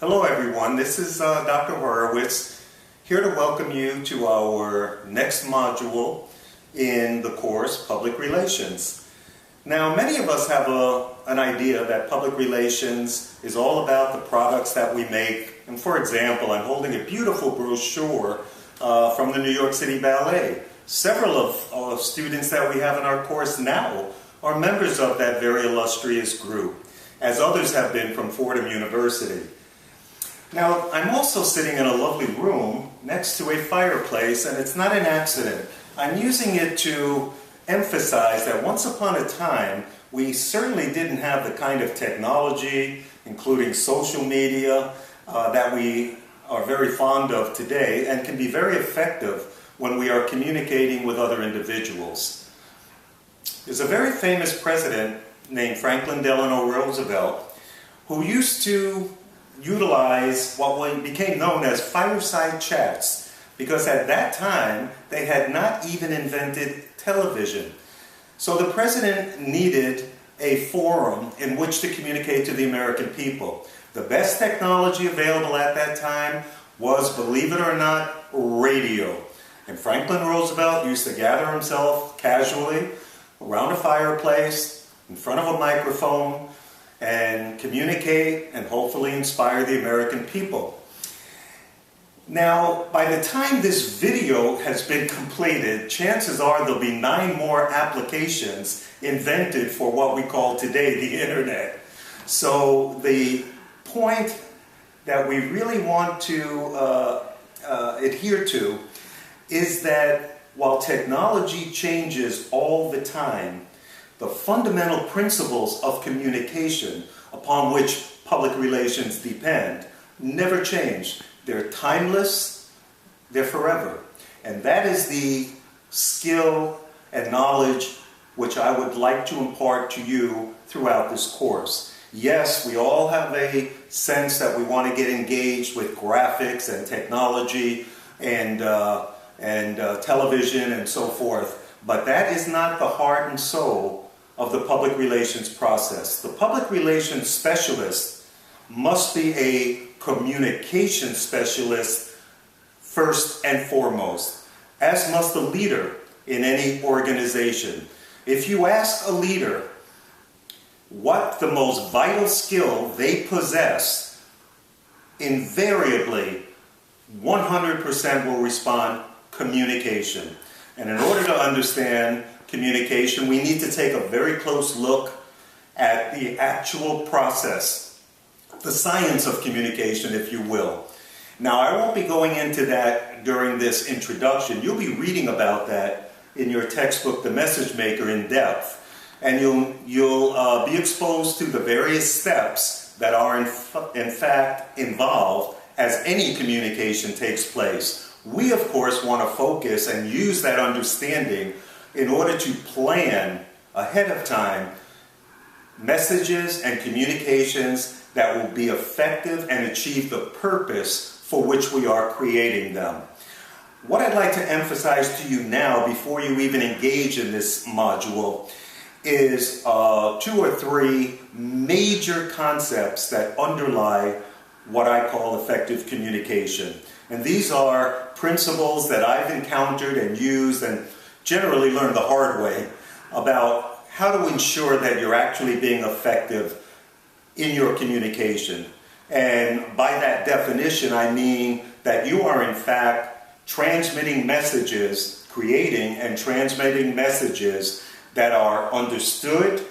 Hello everyone, this is Dr. Horowitz, here to welcome you to our next module in the course, Public Relations. Now, many of us have an idea that public relations is all about the products that we make. And for example, I'm holding a beautiful brochure from the New York City Ballet. Several of students that we have in our course now are members of that very illustrious group, as others have been from Fordham University. Now, I'm also sitting in a lovely room next to a fireplace, and it's not an accident. I'm using it to emphasize that once upon a time, we certainly didn't have the kind of technology, including social media, that we are very fond of today and can be very effective when we are communicating with other individuals. There's a very famous president named Franklin Delano Roosevelt who used to utilize what became known as fireside chats, because at that time they had not even invented television. So the president needed a forum in which to communicate to the American people. The best technology available at that time was, believe it or not, radio. And Franklin Roosevelt used to gather himself casually around a fireplace in front of a microphone and communicate and hopefully inspire the American people. Now, by the time this video has been completed, chances are there'll be 9 more applications invented for what we call today the internet. So the point that we really want to adhere to is that while technology changes all the time, the fundamental principles of communication upon which public relations depend never change. They're timeless, they're forever. And that is the skill and knowledge which I would like to impart to you throughout this course. Yes, we all have a sense that we want to get engaged with graphics and technology and television and so forth, but that is not the heart and soul of the public relations process. The public relations specialist must be a communication specialist first and foremost, as must the leader in any organization. If you ask a leader what the most vital skill they possess, invariably 100% will respond communication. And in order to understand communication, we need to take a very close look at the actual process, the science of communication, if you will. Now, I won't be going into that during this introduction. You'll be reading about that in your textbook, The Message Maker, in depth. And you'll be exposed to the various steps that are in fact involved as any communication takes place. We, of course, want to focus and use that understanding in order to plan ahead of time messages and communications that will be effective and achieve the purpose for which we are creating them. What I'd like to emphasize to you now, before you even engage in this module, is 2 or 3 major concepts that underlie what I call effective communication. And these are principles that I've encountered and used and generally learned the hard way about how to ensure that you're actually being effective in your communication. And by that definition, I mean that you are in fact transmitting messages, creating and transmitting messages that are understood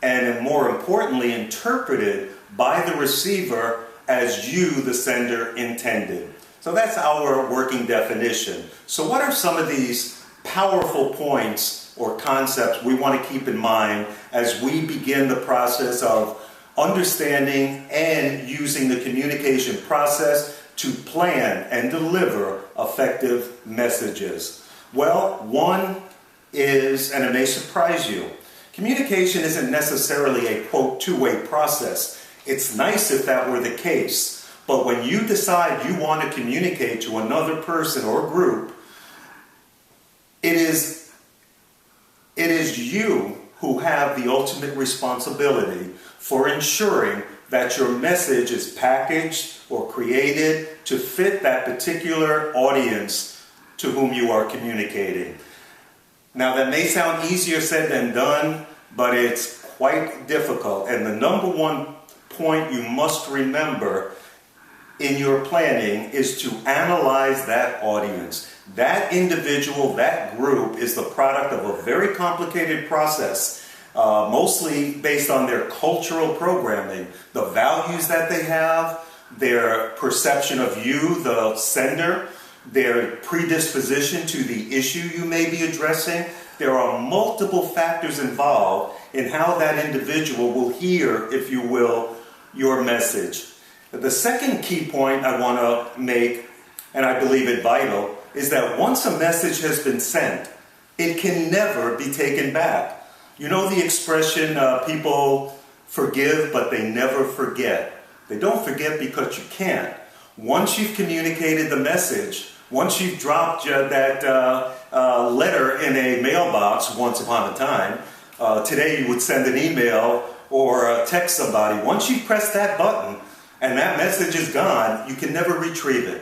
and, more importantly, interpreted by the receiver as you, the sender, intended. So that's our working definition. So what are some of these powerful points or concepts we want to keep in mind as we begin the process of understanding and using the communication process to plan and deliver effective messages? Well, one is, and it may surprise you, communication isn't necessarily a, quote, two-way process. It's nice if that were the case. But when you decide you want to communicate to another person or group, it is you who have the ultimate responsibility for ensuring that your message is packaged or created to fit that particular audience to whom you are communicating. Now, that may sound easier said than done, but it's quite difficult. And the number one point you must remember in your planning is to analyze that audience. That individual, that group is the product of a very complicated process, mostly based on their cultural programming, the values that they have, their perception of you, the sender, their predisposition to the issue you may be addressing. There are multiple factors involved in how that individual will hear, if you will, your message. The second key point I want to make, and I believe it vital, is that once a message has been sent, it can never be taken back. You know the expression, people forgive, but they never forget. They don't forget because you can't. Once you've communicated the message, once you've dropped that letter in a mailbox once upon a time, today you would send an email or text somebody. Once you press that button and that message is gone, you can never retrieve it.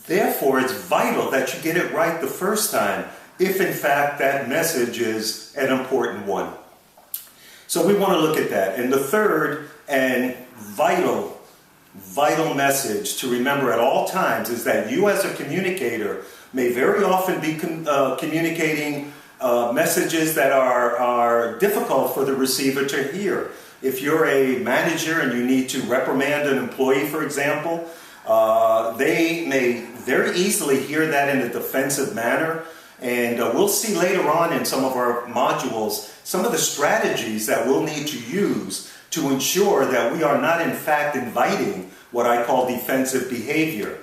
Therefore, it's vital that you get it right the first time, if in fact that message is an important one. So we want to look at that. And the third and vital message to remember at all times is that you as a communicator may very often be communicating messages that are difficult for the receiver to hear. If you're a manager and you need to reprimand an employee, for example, they may very easily hear that in a defensive manner. And we'll see later on in some of our modules some of the strategies that we'll need to use to ensure that we are not in fact inviting what I call defensive behavior.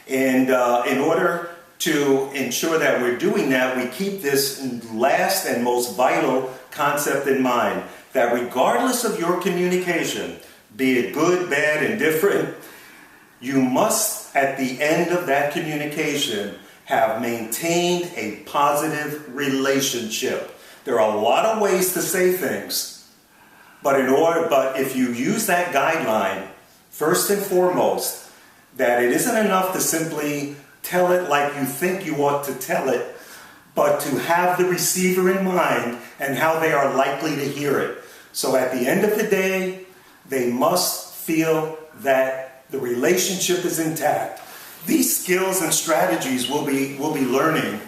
And in order to ensure that we're doing that, we keep this last and most vital concept in mind, that regardless of your communication, be it good, bad, indifferent, you must, at the end of that communication, have maintained a positive relationship. There are a lot of ways to say things, but if you use that guideline, first and foremost, that it isn't enough to simply tell it like you think you ought to tell it, but to have the receiver in mind and how they are likely to hear it. So at the end of the day, they must feel that the relationship is intact. These skills and strategies we'll be learning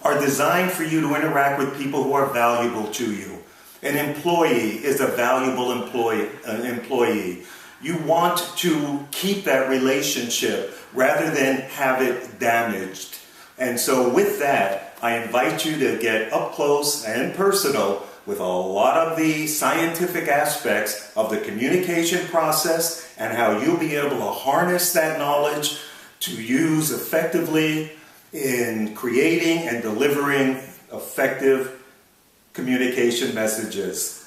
are designed for you to interact with people who are valuable to you. An employee is a valuable employee. You want to keep that relationship rather than have it damaged. And so with that, I invite you to get up close and personal with a lot of the scientific aspects of the communication process and how you'll be able to harness that knowledge to use effectively in creating and delivering effective communication messages.